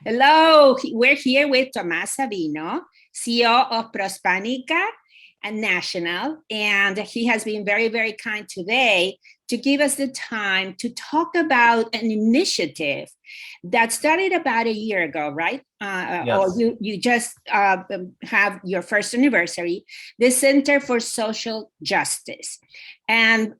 Hello, we're here with Tomas Savino, CEO of Prospanica and National, and he has been very, very kind today to give us the time to talk about an initiative that started about a year ago, right? Or Yes. you just have your first anniversary, the Center for Social Justice. And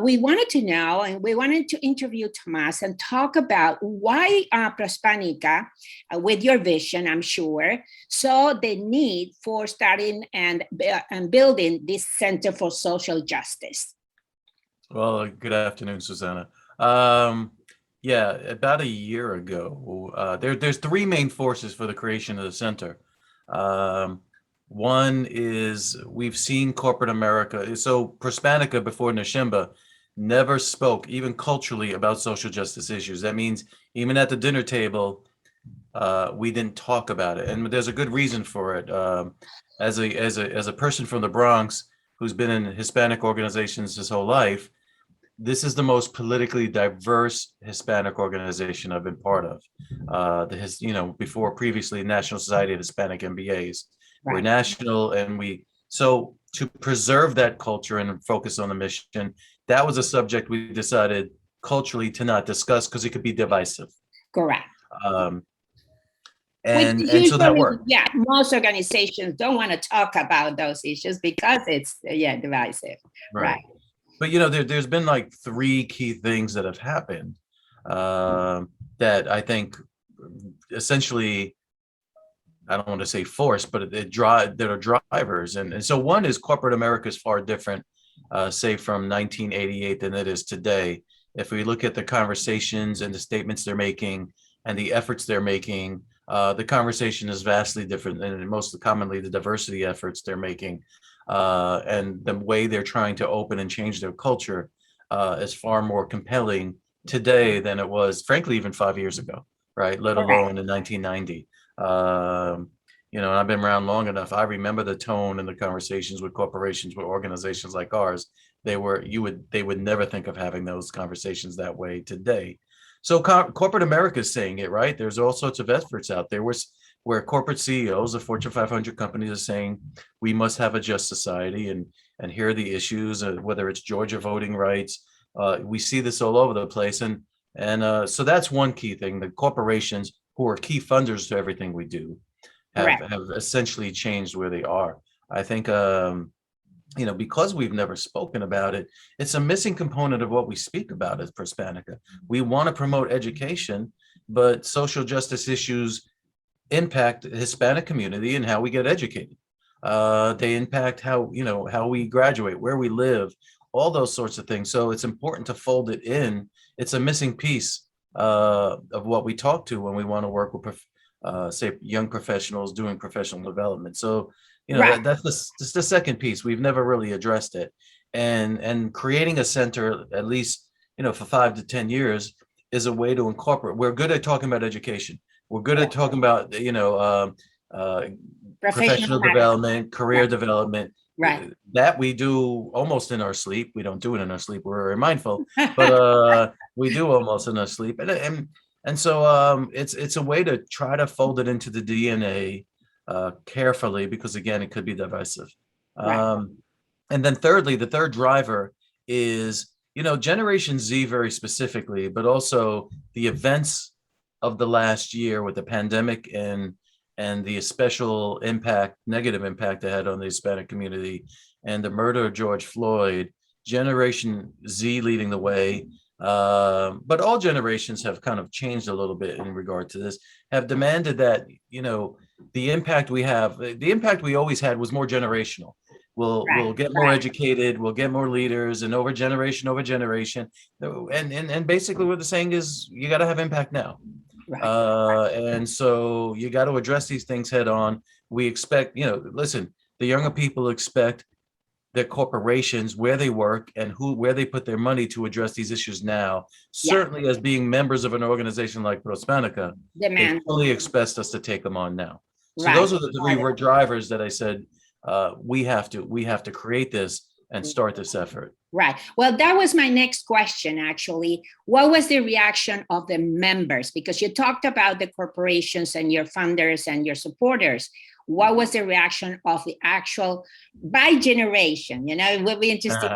we wanted to know, and we wanted to interview Tomas and talk about why Prospanica, with your vision, I'm sure, saw the need for starting and building this Center for Social Justice. Well, good afternoon, Susanna. Um, yeah, about a year ago, there's three main forces for the creation of the center. Um, One is we've seen corporate America. So Prospanica before Nashimba never spoke, even culturally, about social justice issues. That means even at the dinner table, we didn't talk about it, and there's a good reason for it. As a person from the Bronx who's been in Hispanic organizations his whole life, this is the most politically diverse Hispanic organization I've been part of. Before previously National Society of Hispanic MBAs. We're Right. national, and so to preserve that culture and focus on the mission, that was a subject we decided culturally to not discuss because it could be divisive. Correct. Um, Which and so that usually, worked. yeah, most organizations don't want to talk about those issues because it's, yeah, divisive. Right. Right. But there's been like three key things that have happened, that I think essentially, I don't want to say force, but that are drivers. And so one is corporate America is far different, say from 1988 than it is today. If we look at the conversations and the statements they're making and the efforts they're making, the conversation is vastly different, and most commonly the diversity efforts they're making, and the way they're trying to open and change their culture, is far more compelling today than it was, frankly, even 5 years ago, right? Let Correct. alone in 1990. And I've been around long enough. I remember the tone and the conversations with corporations, with organizations like ours. They would never think of having those conversations that way today. So corporate America is saying it, right? There's all sorts of efforts out there where corporate CEOs of Fortune 500 companies are saying we must have a just society, and here are the issues, whether it's Georgia voting rights. We see this all over the place, and so that's one key thing. The corporations, who are key funders to everything we do, have Correct. have essentially changed where they are. I think, because we've never spoken about it, it's a missing component of what we speak about as Prospanica. We want to promote education, but social justice issues impact the Hispanic community and how we get educated. They impact how we graduate, where we live, all those sorts of things. So it's important to fold it in. It's a missing piece, of what we talk to when we want to work with, say, young professionals doing professional development. So Right. that's the second piece. We've never really addressed it, and creating a center, at least for 5 to 10 years, is a way to incorporate. We're good at talking about education. We're good at Correct. talking about uh, Professional professional matter. development, career Right. development. Right. That we do almost in our sleep. We don't do it in our sleep. We're very mindful, but we do almost in our sleep, and so, it's a way to try to fold it into the DNA, carefully, because again, it could be divisive. Right. Um, and then thirdly, the third driver is, Generation Z very specifically, but also the events of the last year with the pandemic, and the special impact, negative impact it had on the Hispanic community, and the murder of George Floyd. Generation Z leading the way, but all generations have kind of changed a little bit in regard to this, have demanded that, the impact we always had was more generational. We'll Right. get more educated, we'll get more leaders, and over generation. And basically what they're saying is you got to have impact now. Right. And so you got to address these things head on. We expect, listen, the younger people expect their corporations, where they work and where they put their money, to address these issues now. Yeah. Certainly, as being members of an organization like Prospanica, they Demand. fully expect us to take them on now. So Right. those are the three drivers that I said, we have to create this. and start this effort. Right. Well, that was my next question, actually. What was the reaction of the members? Because you talked about the corporations and your funders and your supporters. What was the reaction of the actual by generation? You know, it would be interesting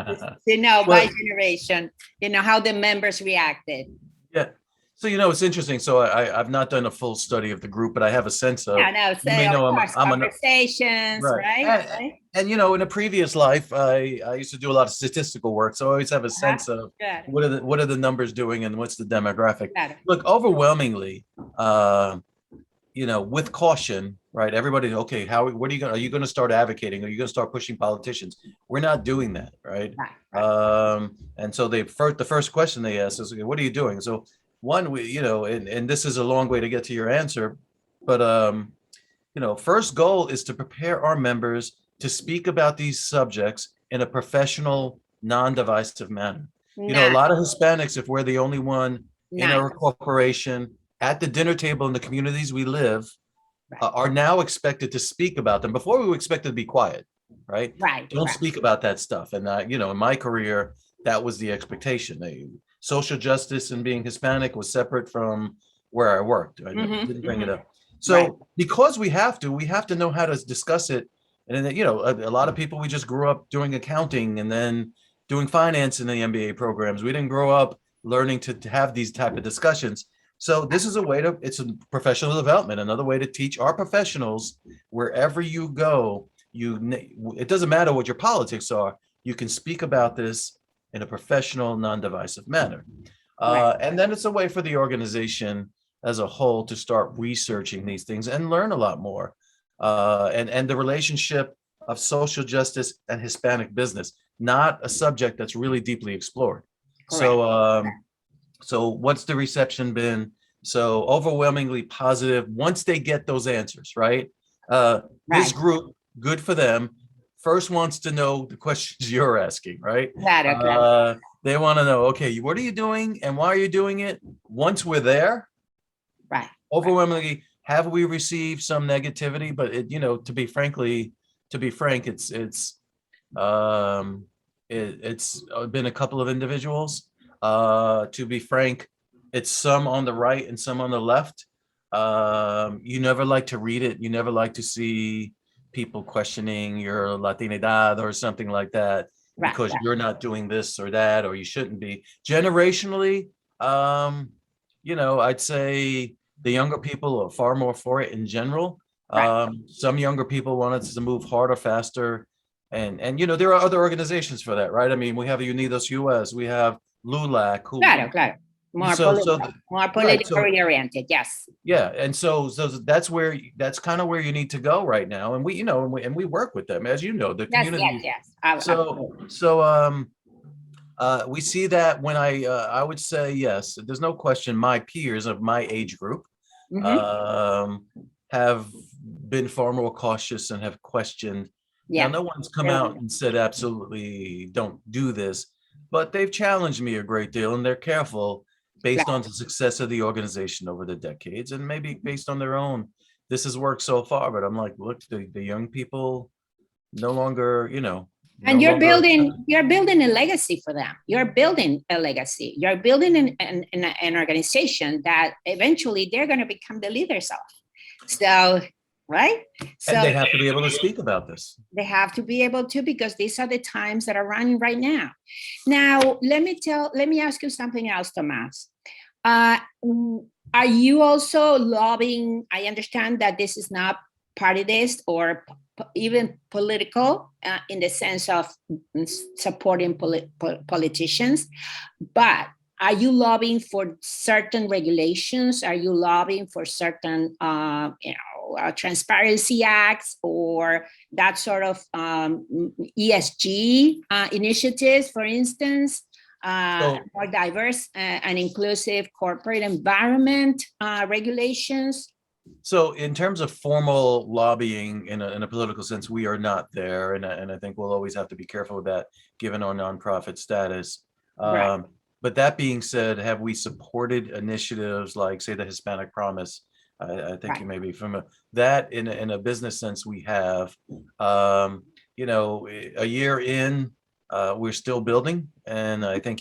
to know by generation, you know, how the members reacted. Yeah. So, it's interesting. So I've not done a full study of the group, but I have a sense of, Yeah, no, you so may of know course, I'm an, conversations, right. right? And, in a previous life, I used to do a lot of statistical work. So I always have a sense of what are the numbers doing and what's the demographic. Look, overwhelmingly, with caution, right? Everybody, okay, what are you going to start advocating? Are you going to start pushing politicians? We're not doing that, right? And so the first question they ask is, okay, what are you doing? So one, and this is a long way to get to your answer, but first goal is to prepare our members to speak about these subjects in a professional, non-divisive manner. A lot of Hispanics, if we're the only one in our corporation, at the dinner table in the communities we live, are now expected to speak about them. Before we were expected to be quiet, right? Don't speak about that stuff. And in my career, that was the expectation. Social justice and being Hispanic was separate from where I worked. I didn't bring it up. So because we have to know how to discuss it. And then, a lot of people, we just grew up doing accounting and then doing finance in the MBA programs. We didn't grow up learning to have these type of discussions. So this is it's a professional development, another way to teach our professionals wherever you go, it doesn't matter what your politics are, you can speak about this in a professional, non-divisive manner. And then it's a way for the organization as a whole to start researching these things and learn a lot more. And the relationship of social justice and Hispanic business, not a subject that's really deeply explored. So what's the reception been? So overwhelmingly positive once they get those answers, right? This group, good for them, first wants to know the questions you're asking, right? They want to know, okay, what are you doing and why are you doing it? Once we're there, overwhelmingly, have we received some negativity? But to be frank, it's been a couple of individuals. To be frank, it's some on the right and some on the left. You never like to read it. You never like to see people questioning your Latinidad or something like that because you're not doing this or that, or you shouldn't be. Generationally, I'd say the younger people are far more for it in general. Some younger people want us to move harder, faster. And there are other organizations for that, right? I mean, we have Unidos US, we have LULAC. More politically oriented, yes. Yeah, and so that's kind of where you need to go right now, and we work with them, as the community. Yes. We see that when I would say yes, there's no question. My peers of my age group have been far more cautious and have questioned. Now, no one's come out and said absolutely don't do this, but they've challenged me a great deal, and they're careful based on the success of the organization over the decades, and maybe based on their own. This has worked so far, but I'm like, look, the young people no longer, and you're building a legacy for them. You're building a legacy. You're building an organization that eventually they're going to become the leaders of. So, right? So and they have to be able to speak about this. They have to be able to, because these are the times that are running right now. Now, let me ask you something else, Tomas. Are you also lobbying? I understand that this is not partidist or even political in the sense of supporting politicians, but are you lobbying for certain regulations? Are you lobbying for certain, transparency acts or that sort of ESG initiatives, for instance, more diverse and inclusive corporate environment regulations? So in terms of formal lobbying in a political sense, we are not there. And I think we'll always have to be careful with that given our nonprofit status. But that being said, have we supported initiatives like, say, the Hispanic Promise? I think you may be familiar. That in a business sense, we have. A year in, we're still building, and I think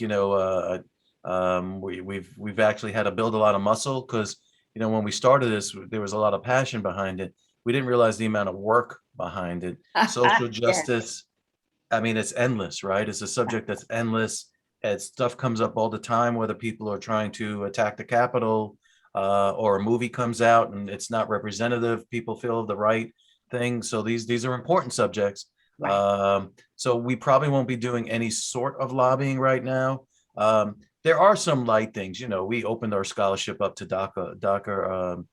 we've actually had to build a lot of muscle because when we started this, there was a lot of passion behind it. We didn't realize the amount of work behind it. Social Yes, justice, I mean, it's endless, right? It's a subject that's endless. And stuff comes up all the time, whether people are trying to attack the Capitol, or a movie comes out and it's not representative. People feel the right thing. So these are important subjects. right. So we probably won't be doing any sort of lobbying right now. There are some light things. We opened our scholarship up to DACA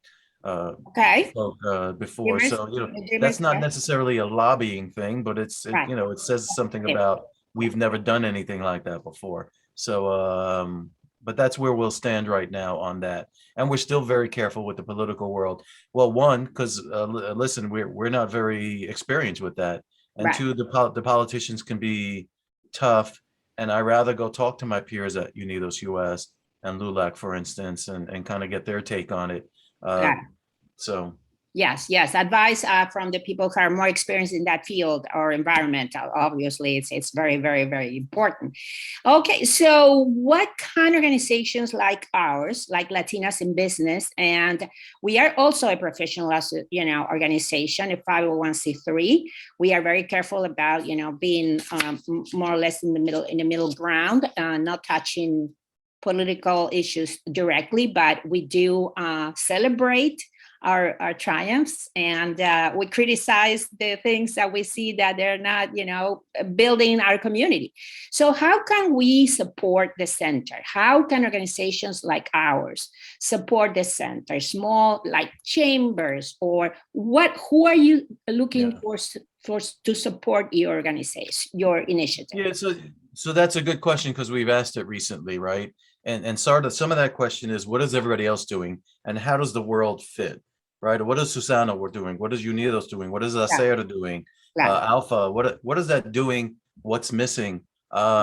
uh, Okay. folk before. Dreamers, So, the dreamers, that's not yes. necessarily a lobbying thing, but Right. it says something Yes. about we've never done anything like that before. So, but that's where we'll stand right now on that. And we're still very careful with the political world. Well, one, because listen, we're not very experienced with that, and Right. two, the politicians can be tough, and I rather go talk to my peers at Unidos US and LULAC, for instance, and kind of get their take on it. Uh, Got it. so Yes, yes. Advice from the people who are more experienced in that field or environmental. Obviously, it's very, very, very important. Okay, so what kind of organizations like ours, like Latinas in Business, and we are also a professional, organization, a 501c3. We are very careful about, being more or less in the middle ground, not touching political issues directly, but we do celebrate our triumphs, and we criticize the things that we see that they're not building our community. So how can we support the center? How can organizations like ours support the center, small like chambers, or who are you looking yeah, for to support your organization, your initiative? yeah. So that's a good question because we've asked it recently, right? And sort of some of that question is, what is everybody else doing, and how does the world fit, right? What is Susana we're doing? What is Unidos doing? What is Claro, Acera doing? claro. Alpha, what is that doing? What's missing?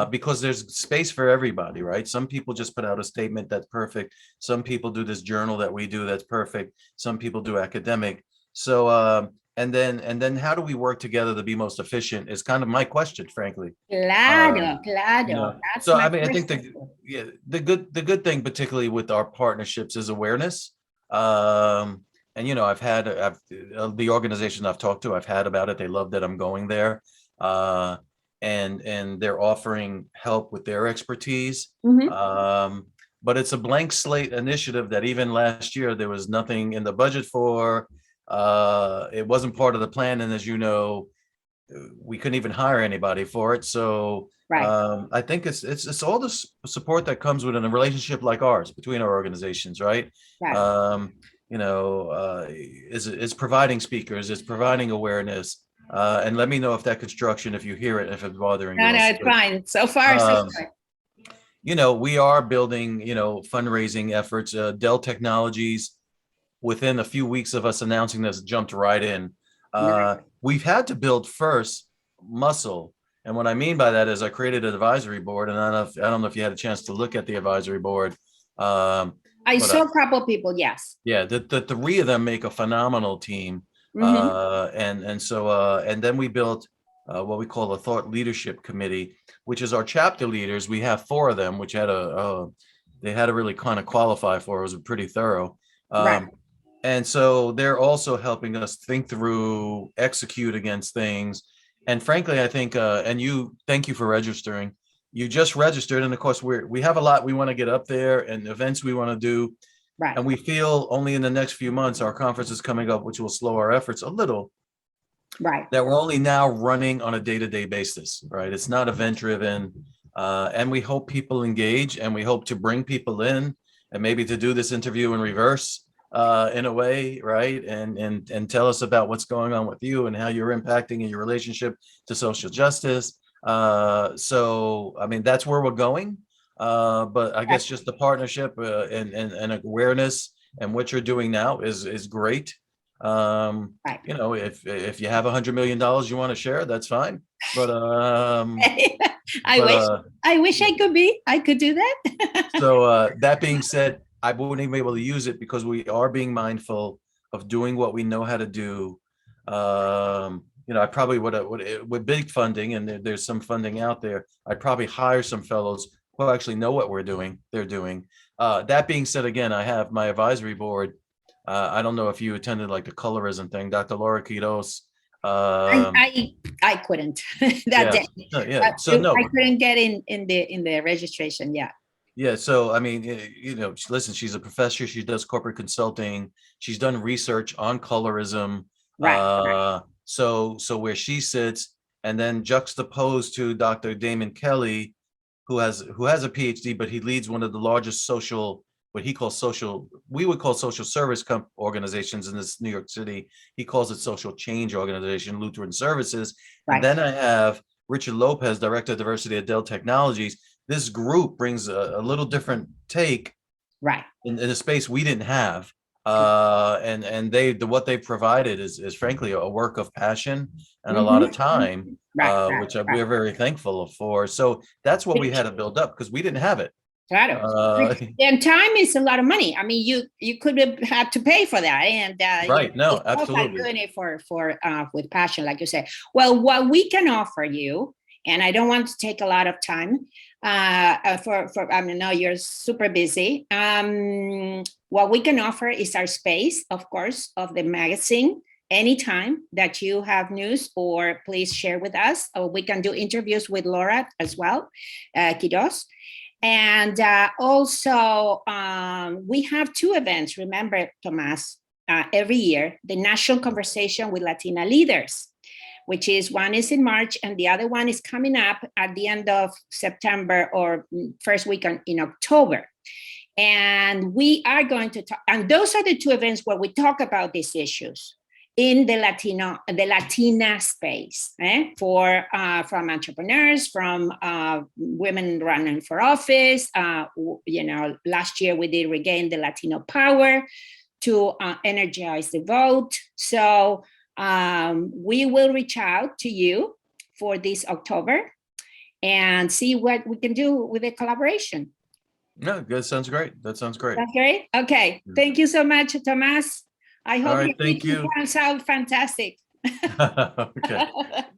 Because there's space for everybody, right? Some people just put out a statement that's perfect. Some people do this journal that we do that's perfect. Some people do academic. So and then how do we work together to be most efficient is kind of my question, frankly. Claro, claro. That's So my I mean, I think question. the good thing, particularly with our partnerships, is awareness. And I've the organization I've talked to, I've had about it. They love that I'm going there, uh, and they're offering help with their expertise. Mhm. Um, but it's a blank slate initiative that even last year there was nothing in the budget for. It wasn't part of the plan, and as you know, we couldn't even hire anybody for it. So Right, I think it's all the support that comes with a relationship like ours between our organizations, right? right. Um, it's providing speakers, it's providing awareness, and let me know if that construction, if you hear it, if it's bothering No, you. no, Also, it's fine. So far, so um, good. we are building, fundraising efforts. Dell Technologies, within a few weeks of us announcing this, jumped right in. Nice. We've had to build first muscle. And what I mean by that is I created an advisory board, and I don't know if you had a chance to look at the advisory board. Um, I but saw a couple people, yes. yeah, the three of them make a phenomenal team. Hmm. And then we built what we call a thought leadership committee, which is our chapter leaders. We have four of them, which they had to really kind of qualify for. It was pretty thorough. Right. And so they're also helping us think through, execute against things. And frankly, I think, thank you for registering. You just registered. And of course, we have a lot we want to get up there and events we want to do. Right. And we feel only in the next few months, our conference is coming up, which will slow our efforts a little, Right. that we're only now running on a day-to-day basis, right? It's not event driven. And we hope people engage, and we hope to bring people in, and maybe to do this interview in reverse, in a way, right? And tell us about what's going on with you and how you're impacting in your relationship to social justice. So, I mean, that's where we're going. But I Right. guess just the partnership, and awareness and what you're doing now is great. Right. If you have $100 million you want to share, that's fine. But I but wish. I wish I could be. I could do that. so that being said, I wouldn't even be able to use it because we are being mindful of doing what we know how to do. I probably would with big funding, and there's some funding out there, I'd probably hire some fellows who actually know what they're doing. That being said, again, I have my advisory board. I don't know if you attended like the colorism thing, Dr. Laura Quiros. I Um, I, I couldn't that yeah, day. yeah. So no, I couldn't get in the registration. Yeah. yeah. So I mean, listen, she's a professor. She does corporate consulting. She's done research on colorism. Right. Right. So where she sits, and then juxtaposed to Dr. Damon Kelly, who has a PhD, but he leads one of the largest what he calls we would call social service organizations in this New York City. He calls it social change organization, Lutheran Services. And Right. then I have Richard Lopez, Director of Diversity at Dell Technologies. This group brings a little different take Right. in a space we didn't have. And what they provided is frankly a work of passion and a lot of time, Right. Right. which Right. we're very thankful for. So that's what we had to build up because we didn't have it. Claro. Uh, And time is a lot of money. I mean, you could have had to pay for that, and right. No, it's also absolutely. doing it for with passion, like you say. Well, what we can offer you, and I don't want to take a lot of time. For I mean, no, you're super busy. What we can offer is our space, of course, of the magazine. Anytime that you have news, or please share with us, or we can do interviews with Laura as well, Quiros. And also, we have two events, remember, Tomas, every year, the National Conversation with Latina Leaders, which is one is in March and the other one is coming up at the end of September or first week in October. And we are going to talk, and those are the two events where we talk about these issues in the Latina space, for from entrepreneurs, from women running for office. Last year we did regain the Latino power to energize the vote. So we will reach out to you for this October and see what we can do with the collaboration. No, that sounds great. That sounds great. That's great. Okay. Thank you so much, Tomas. I hope right, thank you. turns out fantastic. Okay.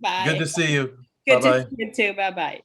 Bye. Good to see you. Good Bye-bye. to see you too. Bye-bye.